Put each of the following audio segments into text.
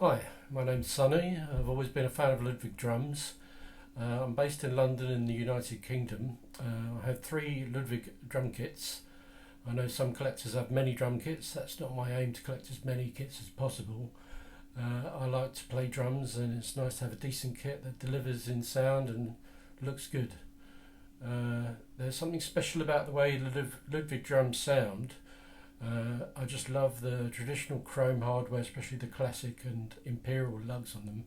Hi, my name's Sonny. I've always been a fan of Ludwig drums. I'm based in London in the United Kingdom. I have 3 Ludwig drum kits. I know some collectors have many drum kits. That's not my aim, to collect as many kits as possible. I like to play drums, and it's nice to have a decent kit that delivers in sound and looks good. There's something special about the way Ludwig drums sound. I just love the traditional chrome hardware, especially the classic and imperial lugs on them.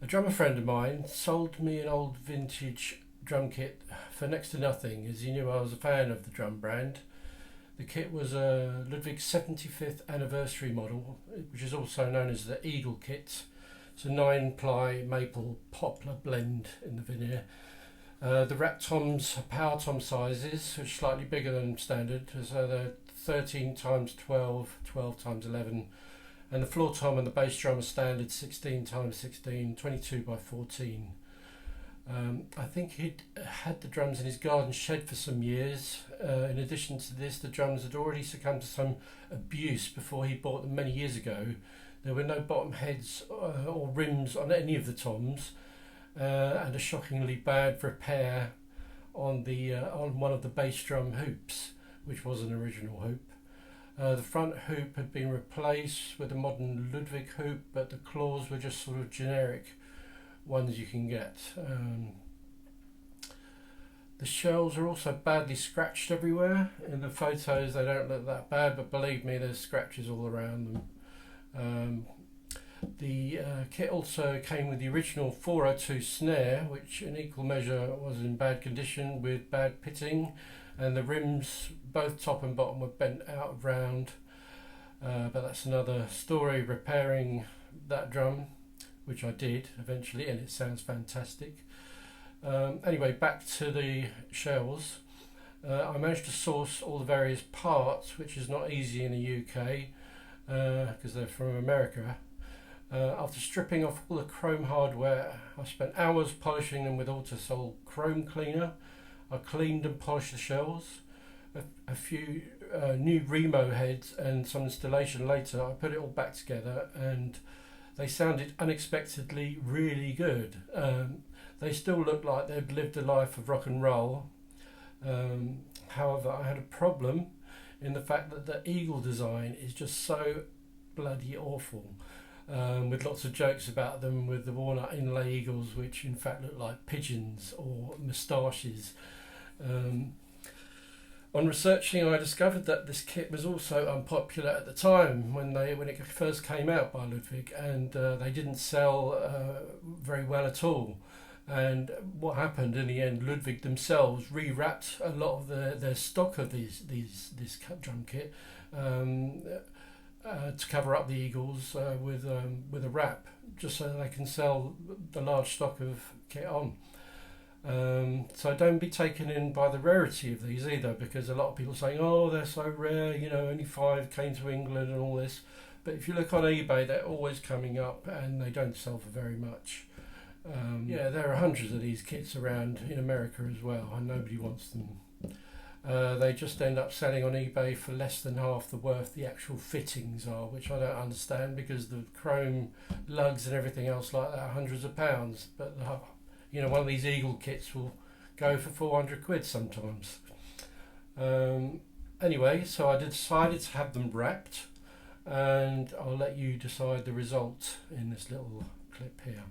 A drummer friend of mine sold me an old vintage drum kit for next to nothing, as he knew I was a fan of the drum brand. The kit was a Ludwig 75th anniversary model, which is also known as the Eagle kit. It's a 9-ply maple poplar blend in the veneer. The rack toms are power tom sizes, which are slightly bigger than standard, so they're 13 times 12, 12 times 11, and the floor tom and the bass drum are standard 16 times 16, 22 by 14. I think he'd had the drums in his garden shed for some years. In addition to this, the drums had already succumbed to some abuse before he bought them many years ago. There were no bottom heads or rims on any of the toms, and a shockingly bad repair on one of the bass drum hoops, which was an original hoop. The front hoop had been replaced with a modern Ludwig hoop, but the claws were just sort of generic ones you can get. The shells are also badly scratched everywhere. In the photos they don't look that bad, but believe me, there's scratches all around them. The kit also came with the original 402 snare, which in equal measure was in bad condition with bad pitting, and the rims, both top and bottom, were bent out of round. But that's another story. Repairing that drum, which I did eventually, and it sounds fantastic. Anyway, back to the shells. I managed to source all the various parts, which is not easy in the UK because they're from America. After stripping off all the chrome hardware, I spent hours polishing them with Autosol chrome cleaner. I cleaned and polished the shells. A few new Remo heads and some installation later, I put it all back together, and they sounded unexpectedly really good. They still look like they'd lived a life of rock and roll. However, I had a problem in the fact that the eagle design is just so bloody awful. With lots of jokes about them, with the walnut inlay eagles, which in fact look like pigeons or moustaches. On researching, I discovered that this kit was also unpopular at the time when it first came out by Ludwig, and they didn't sell very well at all. And what happened in the end, Ludwig themselves rewrapped a lot of their stock of this drum kit to cover up the eagles with a wrap, just so they can sell the large stock of kit on. So don't be taken in by the rarity of these either, because a lot of people are saying, oh, they're so rare, only 5 came to England and all this. But if you look on eBay, they're always coming up, and they don't sell for very much. There are hundreds of these kits around in America as well, and nobody wants them. They just end up selling on eBay for less than half the worth the actual fittings are, which I don't understand, because the chrome lugs and everything else like that are hundreds of pounds. But one of these eagle kits will go for 400 quid sometimes. Anyway, so I decided to have them wrapped, and I'll let you decide the result in this little clip here.